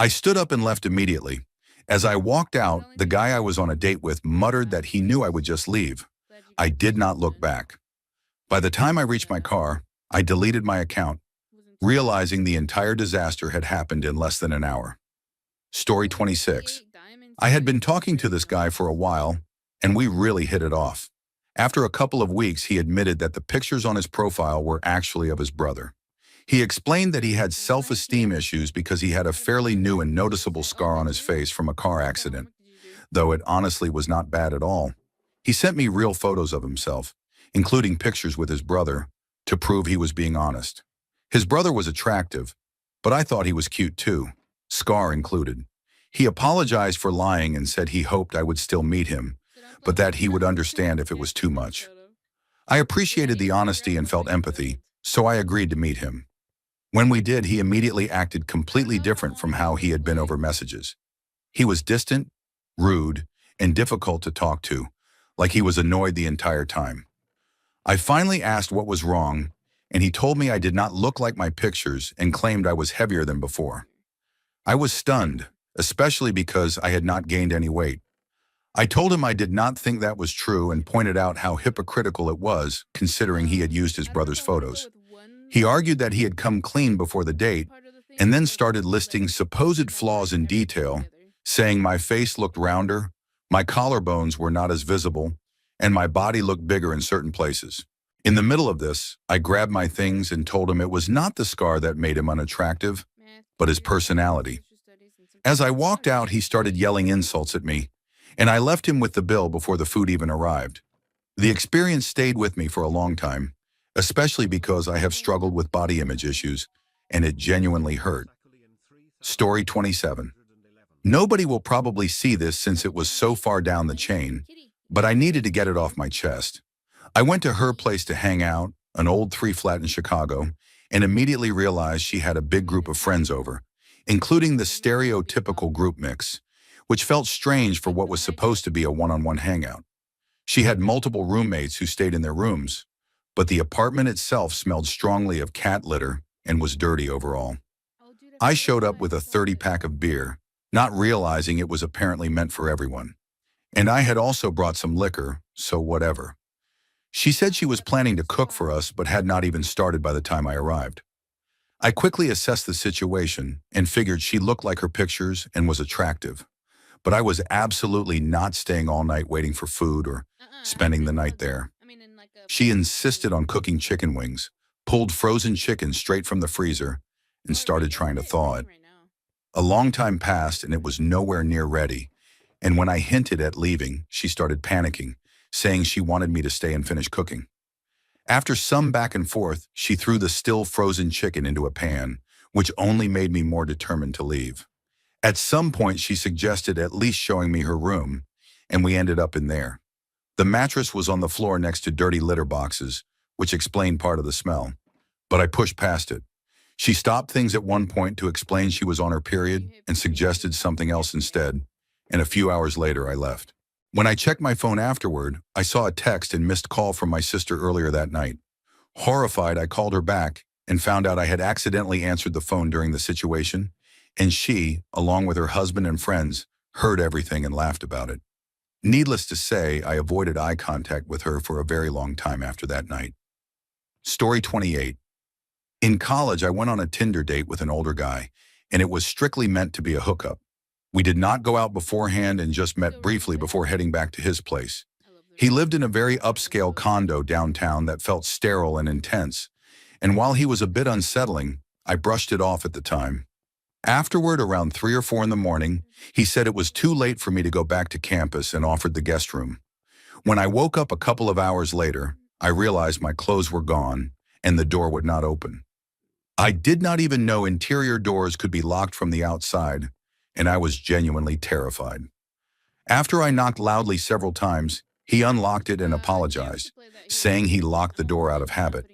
I stood up and left immediately. As I walked out, the guy I was on a date with muttered that he knew I would just leave. I did not look back. By the time I reached my car, I deleted my account, realizing the entire disaster had happened in less than an hour. Story 26. I had been talking to this guy for a while, and we really hit it off. After a couple of weeks, he admitted that the pictures on his profile were actually of his brother. He explained that he had self-esteem issues because he had a fairly new and noticeable scar on his face from a car accident, though it honestly was not bad at all. He sent me real photos of himself, including pictures with his brother, to prove he was being honest. His brother was attractive, but I thought he was cute too, scar included. He apologized for lying and said he hoped I would still meet him, but that he would understand if it was too much. I appreciated the honesty and felt empathy, so I agreed to meet him. When we did, he immediately acted completely different from how he had been over messages. He was distant, rude, and difficult to talk to, like he was annoyed the entire time. I finally asked what was wrong, and he told me I did not look like my pictures and claimed I was heavier than before. I was stunned, especially because I had not gained any weight. I told him I did not think that was true and pointed out how hypocritical it was, considering he had used his brother's photos. He argued that he had come clean before the date, and then started listing supposed flaws in detail, saying my face looked rounder, my collarbones were not as visible, and my body looked bigger in certain places. In the middle of this, I grabbed my things and told him it was not the scar that made him unattractive, but his personality. As I walked out, he started yelling insults at me, and I left him with the bill before the food even arrived. The experience stayed with me for a long time, especially because I have struggled with body image issues, and it genuinely hurt. Story 27. Nobody will probably see this since it was so far down the chain, but I needed to get it off my chest. I went to her place to hang out, an old 3-flat in Chicago, and immediately realized she had a big group of friends over, including the stereotypical group mix, which felt strange for what was supposed to be a one-on-one hangout. She had multiple roommates who stayed in their rooms, but the apartment itself smelled strongly of cat litter and was dirty overall. I showed up with a 30-pack of beer, not realizing it was apparently meant for everyone. And I had also brought some liquor, so whatever. She said she was planning to cook for us but had not even started by the time I arrived. I quickly assessed the situation and figured she looked like her pictures and was attractive. But I was absolutely not staying all night waiting for food or spending the night there. She insisted on cooking chicken wings, pulled frozen chicken straight from the freezer, and started trying to thaw it. A long time passed and it was nowhere near ready, and when I hinted at leaving, she started panicking, saying she wanted me to stay and finish cooking. After some back and forth, she threw the still frozen chicken into a pan, which only made me more determined to leave. At some point, she suggested at least showing me her room, and we ended up in there. The mattress was on the floor next to dirty litter boxes, which explained part of the smell, but I pushed past it. She stopped things at one point to explain she was on her period and suggested something else instead, and a few hours later I left. When I checked my phone afterward, I saw a text and missed call from my sister earlier that night. Horrified, I called her back and found out I had accidentally answered the phone during the situation, and she, along with her husband and friends, heard everything and laughed about it. Needless to say, I avoided eye contact with her for a very long time after that night. Story 28. In college, I went on a Tinder date with an older guy, and it was strictly meant to be a hookup. We did not go out beforehand and just met briefly before heading back to his place. He lived in a very upscale condo downtown that felt sterile and intense, and while he was a bit unsettling, I brushed it off at the time. Afterward, around 3 or 4 in the morning, he said it was too late for me to go back to campus and offered the guest room. When I woke up a couple of hours later, I realized my clothes were gone and the door would not open. I did not even know interior doors could be locked from the outside, and I was genuinely terrified. After I knocked loudly several times, he unlocked it and apologized, saying he locked the door out of habit.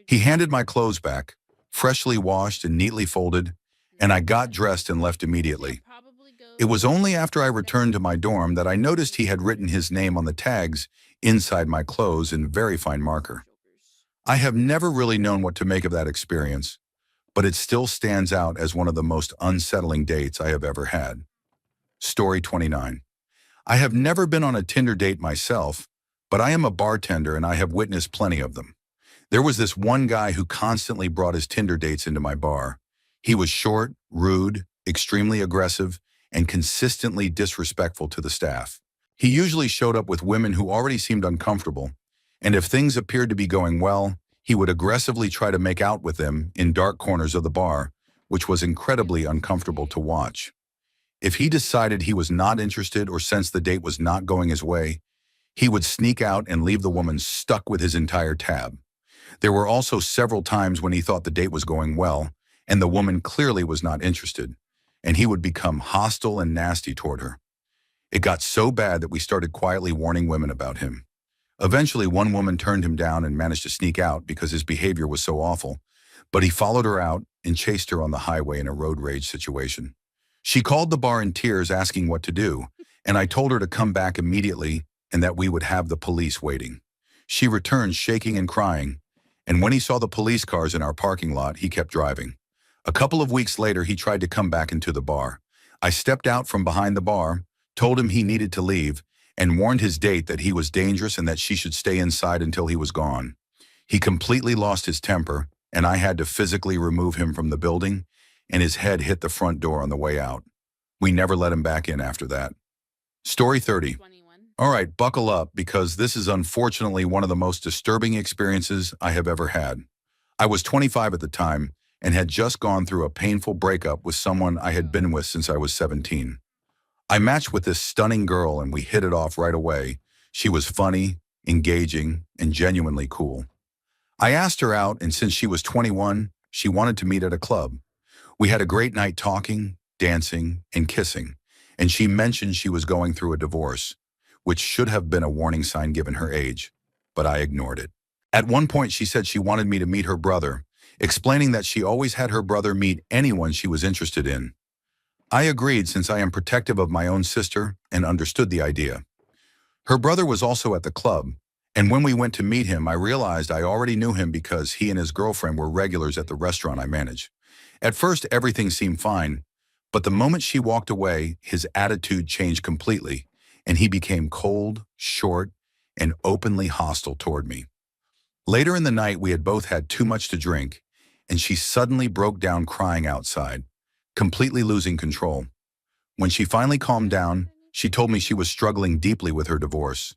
He handed my clothes back, freshly washed and neatly folded, and I got dressed and left immediately. It was only after I returned to my dorm that I noticed he had written his name on the tags inside my clothes in very fine marker. I have never really known what to make of that experience, but it still stands out as one of the most unsettling dates I have ever had. Story 29. I have never been on a Tinder date myself, but I am a bartender and I have witnessed plenty of them. There was this one guy who constantly brought his Tinder dates into my bar. He was short, rude, extremely aggressive, and consistently disrespectful to the staff. He usually showed up with women who already seemed uncomfortable, and if things appeared to be going well, he would aggressively try to make out with them in dark corners of the bar, which was incredibly uncomfortable to watch. If he decided he was not interested or sensed the date was not going his way, he would sneak out and leave the woman stuck with his entire tab. There were also several times when he thought the date was going well, and the woman clearly was not interested, and he would become hostile and nasty toward her. It got so bad that we started quietly warning women about him. Eventually, one woman turned him down and managed to sneak out because his behavior was so awful, but he followed her out and chased her on the highway in a road rage situation. She called the bar in tears asking what to do, and I told her to come back immediately and that we would have the police waiting. She returned shaking and crying, and when he saw the police cars in our parking lot, he kept driving. A couple of weeks later, he tried to come back into the bar. I stepped out from behind the bar, told him he needed to leave, and warned his date that he was dangerous and that she should stay inside until he was gone. He completely lost his temper, and I had to physically remove him from the building, and his head hit the front door on the way out. We never let him back in after that. Story 30. All right, buckle up because this is unfortunately one of the most disturbing experiences I have ever had. I was 25 at the time and had just gone through a painful breakup with someone I had been with since I was 17. I matched with this stunning girl and we hit it off right away. She was funny, engaging, and genuinely cool. I asked her out, and since she was 21, she wanted to meet at a club. We had a great night talking, dancing, and kissing, and she mentioned she was going through a divorce, which should have been a warning sign given her age, but I ignored it. At one point, she said she wanted me to meet her brother, explaining that she always had her brother meet anyone she was interested in. I agreed since I am protective of my own sister and understood the idea. Her brother was also at the club, and when we went to meet him, I realized I already knew him because he and his girlfriend were regulars at the restaurant I manage. At first, everything seemed fine, but the moment she walked away, his attitude changed completely, and he became cold, short, and openly hostile toward me. Later in the night, we had both had too much to drink, and she suddenly broke down crying outside, completely losing control. When she finally calmed down, she told me she was struggling deeply with her divorce.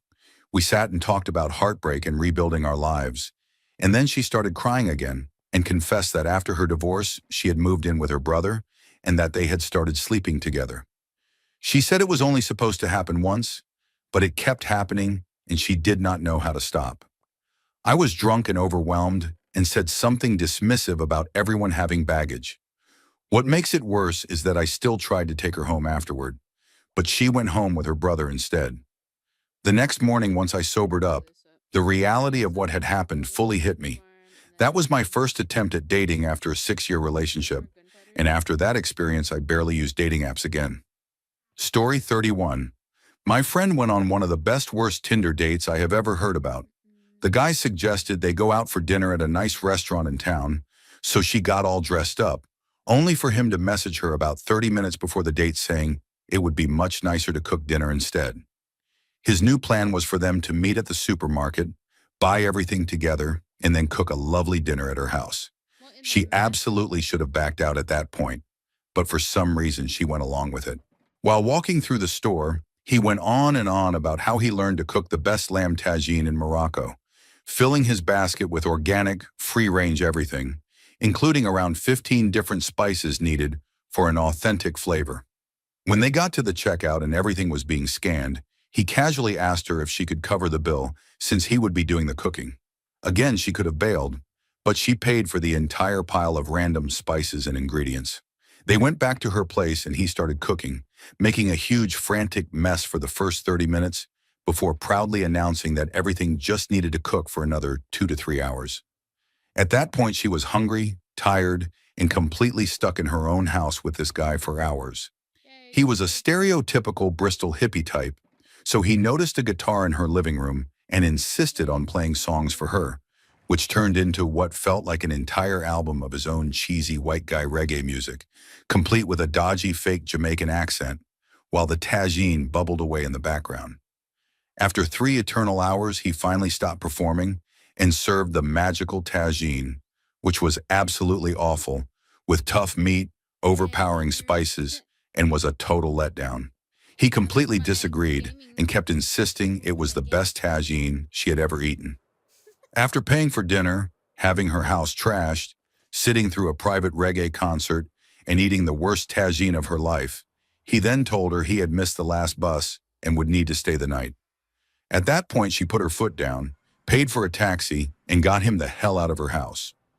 We sat and talked about heartbreak and rebuilding our lives, and then she started crying again and confessed that after her divorce, she had moved in with her brother and that they had started sleeping together. She said it was only supposed to happen once, but it kept happening and she did not know how to stop. I was drunk and overwhelmed and said something dismissive about everyone having baggage. What makes it worse is that I still tried to take her home afterward, but she went home with her brother instead. The next morning, once I sobered up, the reality of what had happened fully hit me. That was my first attempt at dating after a 6-year relationship, and after that experience, I barely used dating apps again. Story 31. My friend went on one of the best worst Tinder dates I have ever heard about. The guy suggested they go out for dinner at a nice restaurant in town, so she got all dressed up, only for him to message her about 30 minutes before the date saying it would be much nicer to cook dinner instead. His new plan was for them to meet at the supermarket, buy everything together, and then cook a lovely dinner at her house. She absolutely should have backed out at that point, but for some reason she went along with it. While walking through the store, he went on and on about how he learned to cook the best lamb tagine in Morocco, filling his basket with organic, free-range everything, including around 15 different spices needed for an authentic flavor. When they got to the checkout and everything was being scanned, he casually asked her if she could cover the bill since he would be doing the cooking. Again, she could have bailed, but she paid for the entire pile of random spices and ingredients. They went back to her place and he started cooking, making a huge frantic mess for the first 30 minutes before proudly announcing that everything just needed to cook for another 2 to 3 hours. At that point, she was hungry, tired, and completely stuck in her own house with this guy for hours. He was a stereotypical Bristol hippie type, so he noticed a guitar in her living room and insisted on playing songs for her, which turned into what felt like an entire album of his own cheesy white guy reggae music, complete with a dodgy fake Jamaican accent, while the tagine bubbled away in the background. After 3 eternal hours, he finally stopped performing and served the magical tagine, which was absolutely awful, with tough meat, overpowering spices, and was a total letdown. He completely disagreed and kept insisting it was the best tagine she had ever eaten. After paying for dinner, having her house trashed, sitting through a private reggae concert, and eating the worst tagine of her life, he then told her he had missed the last bus and would need to stay the night. At that point, she put her foot down, paid for a taxi, and got him the hell out of her house.